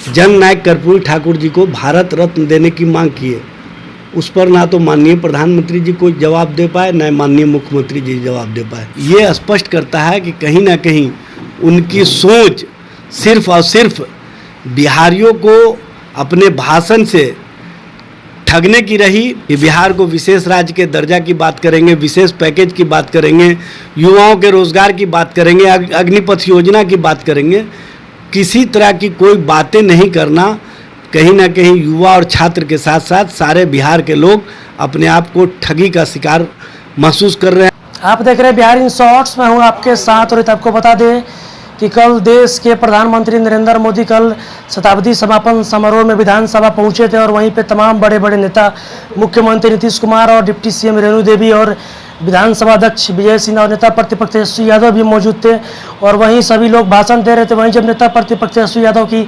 जननायक कर्पूरी ठाकुर जी को भारत रत्न देने की मांग की है, उस पर ना तो माननीय प्रधानमंत्री जी कोई जवाब दे पाए, न माननीय मुख्यमंत्री जी जवाब दे पाए। ये स्पष्ट करता है कि कहीं ना कहीं उनकी सोच सिर्फ और सिर्फ बिहारियों को अपने भाषण से ठगने की रही कि बिहार को विशेष राज्य के दर्जा की बात करेंगे, विशेष पैकेज की बात करेंगे, युवाओं के रोजगार की बात करेंगे, अग्निपथ योजना की बात करेंगे। किसी तरह की कोई बातें नहीं करना। कहीं ना कहीं युवा और छात्र के साथ साथ सारे बिहार के लोग अपने आप को ठगी का शिकार महसूस कर रहे हैं। आप देख रहे हैं बिहार इन शॉर्ट्स में हूँ आपके साथ। और आपको बता दें कि कल देश के प्रधानमंत्री नरेंद्र मोदी कल शताब्दी समापन समारोह में विधानसभा पहुंचे थे और वहीं पे तमाम बड़े बड़े नेता मुख्यमंत्री नीतीश कुमार और डिप्टी सीएम रेणु देवी और विधानसभा अध्यक्ष विजय सिन्हा और नेता प्रतिपक्ष तेजस्वी यादव भी मौजूद थे और वहीं सभी लोग भाषण दे रहे थे। वहीं जब नेता प्रतिपक्ष तेजस्वी यादव की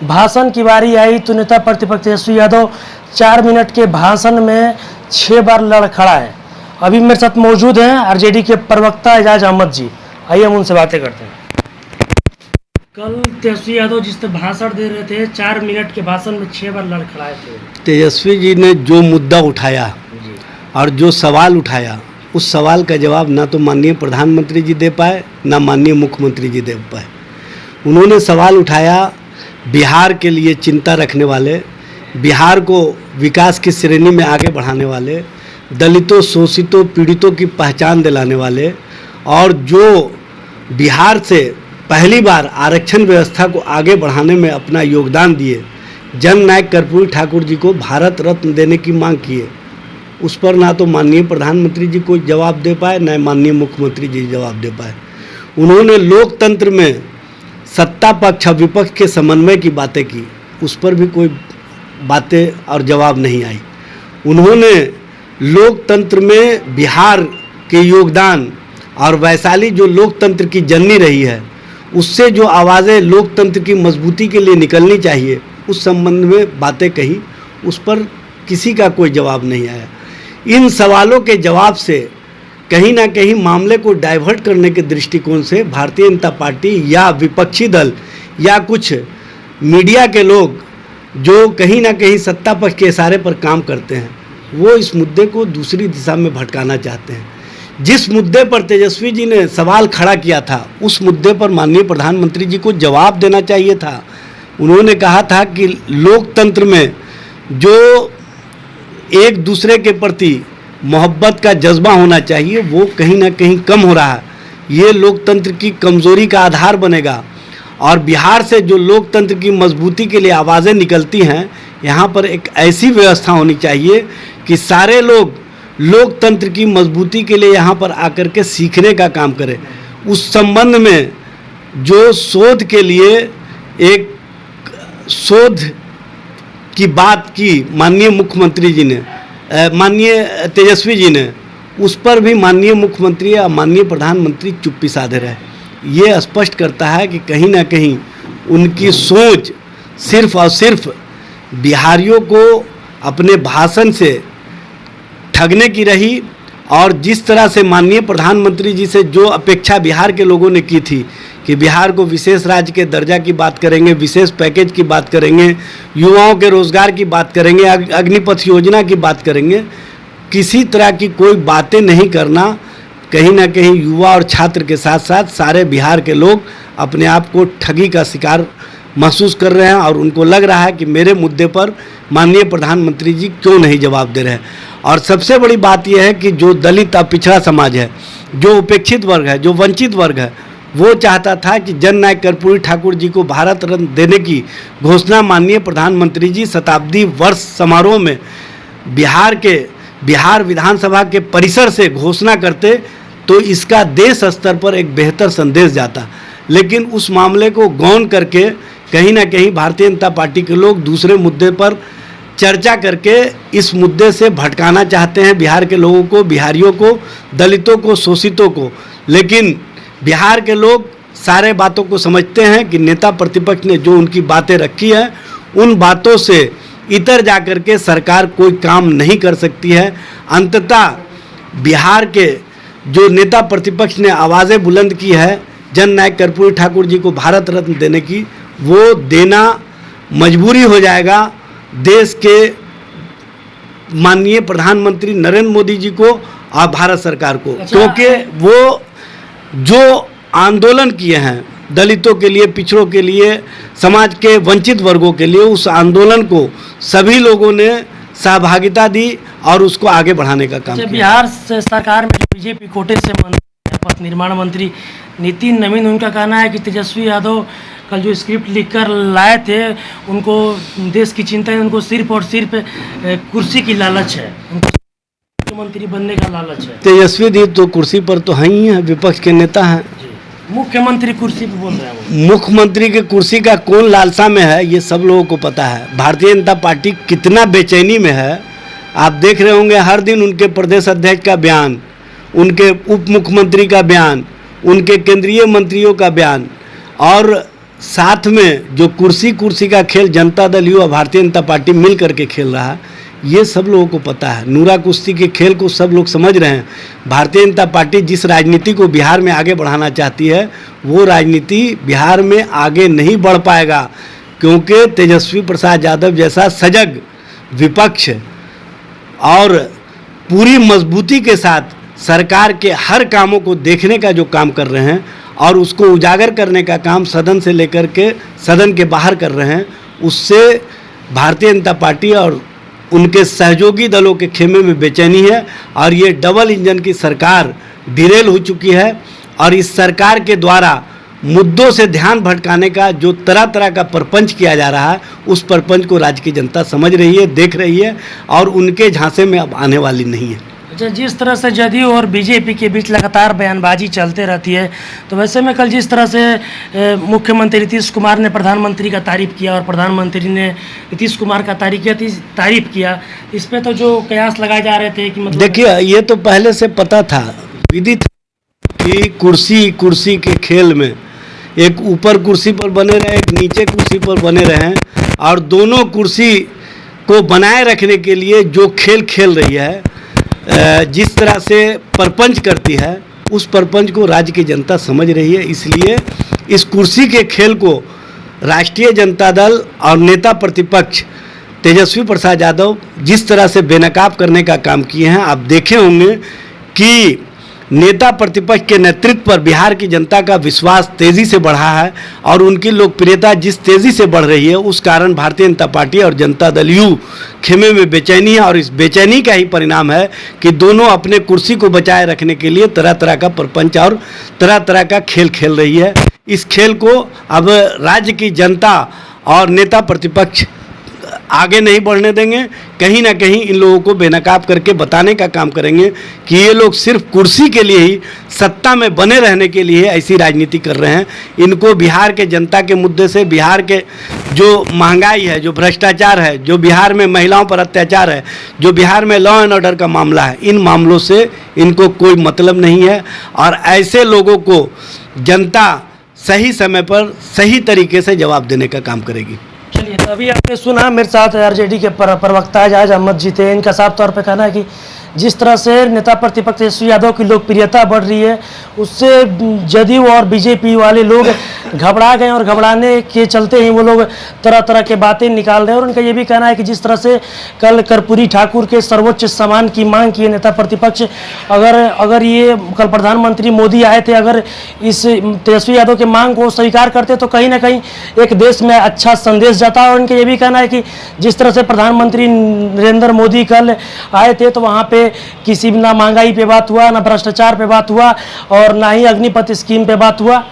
भाषण की बारी आई तो नेता प्रतिपक्ष तेजस्वी यादव 4 मिनट के भाषण में 6 बार लड़खड़ा है। अभी मेरे साथ मौजूद हैं आरजेडी के प्रवक्ता एजाज अहमद जी। आइए हम उनसे बातें करते हैं। कल तेजस्वी यादव जिस तरह भाषण दे रहे थे 4 मिनट के भाषण में 6 बार लड़खड़ाए थे। तेजस्वी जी ने जो मुद्दा उठाया और जो सवाल उठाया, उस सवाल का जवाब ना तो माननीय प्रधानमंत्री जी दे पाए, ना माननीय मुख्यमंत्री जी दे पाए। उन्होंने सवाल उठाया बिहार के लिए चिंता रखने वाले, बिहार को विकास की श्रेणी में आगे बढ़ाने वाले, दलितों, शोषितों, पीड़ितों की पहचान दिलाने वाले और जो बिहार से पहली बार आरक्षण व्यवस्था को आगे बढ़ाने में अपना योगदान दिए, जननायक कर्पूरी ठाकुर जी को भारत रत्न देने की मांग की है, उस पर ना तो माननीय प्रधानमंत्री जी कोई जवाब दे पाए, न माननीय मुख्यमंत्री जी जवाब दे पाए। उन्होंने लोकतंत्र में सत्ता पक्ष और विपक्ष के समन्वय की बातें की, उस पर भी कोई बातें और जवाब नहीं आई। उन्होंने लोकतंत्र में बिहार के योगदान और वैशाली जो लोकतंत्र की जननी रही है, उससे जो आवाज़ें लोकतंत्र की मजबूती के लिए निकलनी चाहिए, उस संबंध में बातें कही, उस पर किसी का कोई जवाब नहीं आया। इन सवालों के जवाब से कहीं ना कहीं मामले को डाइवर्ट करने के दृष्टिकोण से भारतीय जनता पार्टी या विपक्षी दल या कुछ मीडिया के लोग जो कहीं ना कहीं सत्ता पक्ष के इशारे पर काम करते हैं, वो इस मुद्दे को दूसरी दिशा में भटकाना चाहते हैं। जिस मुद्दे पर तेजस्वी जी ने सवाल खड़ा किया था, उस मुद्दे पर माननीय प्रधानमंत्री जी को जवाब देना चाहिए था। उन्होंने कहा था कि लोकतंत्र में जो एक दूसरे के प्रति मोहब्बत का जज्बा होना चाहिए, वो कहीं ना कहीं कम हो रहा है। ये लोकतंत्र की कमज़ोरी का आधार बनेगा और बिहार से जो लोकतंत्र की मजबूती के लिए आवाज़ें निकलती हैं, यहाँ पर एक ऐसी व्यवस्था होनी चाहिए कि सारे लोग लोकतंत्र की मजबूती के लिए यहाँ पर आकर के सीखने का काम करें। उस संबंध में जो शोध के लिए एक शोध की बात की माननीय मुख्यमंत्री जी ने, माननीय तेजस्वी जी ने, उस पर भी माननीय मुख्यमंत्री या माननीय प्रधानमंत्री चुप्पी साधे रहे। ये स्पष्ट करता है कि कहीं ना कहीं उनकी सोच सिर्फ और सिर्फ बिहारियों को अपने भाषण से ठगने की रही और जिस तरह से माननीय प्रधानमंत्री जी से जो अपेक्षा बिहार के लोगों ने की थी कि बिहार को विशेष राज्य के दर्जा की बात करेंगे, विशेष पैकेज की बात करेंगे, युवाओं के रोजगार की बात करेंगे, अग्निपथ योजना की बात करेंगे, किसी तरह की कोई बातें नहीं करना। कहीं ना कहीं युवा और छात्र के साथ साथ सारे बिहार के लोग अपने आप को ठगी का शिकार महसूस कर रहे हैं और उनको लग रहा है कि मेरे मुद्दे पर माननीय प्रधानमंत्री जी क्यों नहीं जवाब दे रहे हैं। और सबसे बड़ी बात यह है कि जो दलित और पिछड़ा समाज है, जो उपेक्षित वर्ग है, जो वंचित वर्ग है, वो चाहता था कि जननायक कर्पूरी ठाकुर जी को भारत रत्न देने की घोषणा माननीय प्रधानमंत्री जी शताब्दी वर्ष समारोह में बिहार विधानसभा के परिसर से घोषणा करते तो इसका देश स्तर पर एक बेहतर संदेश जाता। लेकिन उस मामले को गौन करके कहीं ना कहीं भारतीय जनता पार्टी के लोग दूसरे मुद्दे पर चर्चा करके इस मुद्दे से भटकाना चाहते हैं बिहार के लोगों को, बिहारियों को, दलितों को, शोषितों को। लेकिन बिहार के लोग सारे बातों को समझते हैं कि नेता प्रतिपक्ष ने जो उनकी बातें रखी है, उन बातों से इतर जाकर के सरकार कोई काम नहीं कर सकती है। अंततः बिहार के जो नेता प्रतिपक्ष ने आवाज़ें बुलंद की है जननायक कर्पूरी ठाकुर जी को भारत रत्न देने की, वो देना मजबूरी हो जाएगा देश के माननीय प्रधानमंत्री नरेंद्र मोदी जी को और भारत सरकार को, क्योंकि वो जो आंदोलन किए हैं दलितों के लिए, पिछड़ों के लिए, समाज के वंचित वर्गों के लिए, उस आंदोलन को सभी लोगों ने सहभागिता दी और उसको आगे बढ़ाने का काम किया। बिहार सरकार में बीजेपी कोटे से मंत्री, पथ निर्माण मंत्री नितिन नवीन, उनका कहना है कि तेजस्वी यादव कल जो स्क्रिप्ट लिखकर लाए थे, उनको देश की चिंता है, उनको सिर्फ और सिर्फ कुर्सी की लालच है, उनको मुख्यमंत्री बनने का लालच है। तेजस्वी जी तो कुर्सी पर तो हैं ही हैं, विपक्ष के नेता हैं। मुख्यमंत्री कुर्सी पर बोल रहे हैं वो। मुख्यमंत्री की कुर्सी का कौन लालसा में है ये सब लोगों को पता है। भारतीय जनता पार्टी कितना बेचैनी में है आप देख रहे होंगे। हर दिन उनके प्रदेश अध्यक्ष का बयान, उनके उप मुख्यमंत्री का बयान, उनके केंद्रीय मंत्रियों का बयान, और साथ में जो कुर्सी का खेल जनता दल यू और भारतीय जनता पार्टी मिल करके खेल रहा है, ये सब लोगों को पता है। नूरा कुश्ती के खेल को सब लोग समझ रहे हैं। भारतीय जनता पार्टी जिस राजनीति को बिहार में आगे बढ़ाना चाहती है, वो राजनीति बिहार में आगे नहीं बढ़ पाएगा, क्योंकि तेजस्वी प्रसाद यादव जैसा सजग विपक्ष और पूरी मजबूती के साथ सरकार के हर कामों को देखने का जो काम कर रहे हैं और उसको उजागर करने का काम सदन से लेकर के सदन के बाहर कर रहे हैं, उससे भारतीय जनता पार्टी और उनके सहयोगी दलों के खेमे में बेचैनी है। और ये डबल इंजन की सरकार डिरेल हो चुकी है, और इस सरकार के द्वारा मुद्दों से ध्यान भटकाने का जो तरह तरह का प्रपंच किया जा रहा है, उस प्रपंच को राज्य की जनता समझ रही है, देख रही है, और उनके झांसे में अब आने वाली नहीं है। अच्छा, जिस तरह से जदयू और बीजेपी के बीच लगातार बयानबाजी चलते रहती है, तो वैसे में कल जिस तरह से मुख्यमंत्री नीतीश कुमार ने प्रधानमंत्री का तारीफ किया और प्रधानमंत्री ने नीतीश कुमार का तारीफ किया, इस पे तो जो कयास लगाए जा रहे थे कि मतलब देखिए, ये तो पहले से पता था, विदित कि कुर्सी के खेल में एक ऊपर कुर्सी पर बने रहे, एक नीचे कुर्सी पर बने रहे, और दोनों कुर्सी को बनाए रखने के लिए जो खेल खेल रही है, जिस तरह से परपंच करती है, उस परपंच को राज्य की जनता समझ रही है। इसलिए इस कुर्सी के खेल को राष्ट्रीय जनता दल और नेता प्रतिपक्ष तेजस्वी प्रसाद यादव जिस तरह से बेनकाब करने का काम किए हैं, आप देखे होंगे कि नेता प्रतिपक्ष के नेतृत्व पर बिहार की जनता का विश्वास तेज़ी से बढ़ा है, और उनकी लोकप्रियता जिस तेज़ी से बढ़ रही है, उस कारण भारतीय जनता पार्टी और जनता दल यू खेमे में बेचैनी है। और इस बेचैनी का ही परिणाम है कि दोनों अपने कुर्सी को बचाए रखने के लिए तरह तरह का प्रपंच और तरह तरह का खेल खेल रही है। इस खेल को अब राज्य की जनता और नेता प्रतिपक्ष आगे नहीं बढ़ने देंगे। कहीं ना कहीं इन लोगों को बेनकाब करके बताने का काम करेंगे कि ये लोग सिर्फ कुर्सी के लिए ही, सत्ता में बने रहने के लिए ऐसी राजनीति कर रहे हैं। इनको बिहार के जनता के मुद्दे से, बिहार के जो महंगाई है, जो भ्रष्टाचार है, जो बिहार में महिलाओं पर अत्याचार है, जो बिहार में लॉ एंड ऑर्डर का मामला है, इन मामलों से इनको कोई मतलब नहीं है। और ऐसे लोगों को जनता सही समय पर सही तरीके से जवाब देने का काम करेगी। चलिए, तो अभी आपने सुना मेरे साथ आरजेडी के प्रवक्ता एजाज अहमद जी थे। इनका साफ तौर पे कहना है कि जिस तरह से नेता प्रतिपक्ष तेजस्वी यादव की लोकप्रियता बढ़ रही है, उससे जदयू और बीजेपी वाले लोग घबरा गए, और घबराने के चलते ही वो लोग तरह तरह के बातें निकाल रहे हैं। और उनका ये भी कहना है कि जिस तरह से कल कर्पूरी ठाकुर के सर्वोच्च सम्मान की मांग की नेता प्रतिपक्ष, अगर ये कल प्रधानमंत्री मोदी आए थे, अगर इस तेजस्वी यादव के मांग को स्वीकार करते तो कहीं ना कहीं एक देश में अच्छा संदेश जाता है। और उनका ये भी कहना है कि जिस तरह से प्रधानमंत्री नरेंद्र मोदी कल आए थे, तो वहाँ पे किसी ना महंगाई पे बात हुआ, ना भ्रष्टाचार पे बात हुआ, और ना ही अग्निपथ स्कीम पे बात हुआ।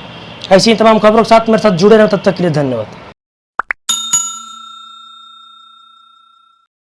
ऐसी तमाम खबरों के साथ मेरे साथ जुड़े रहें। तब तक के लिए धन्यवाद।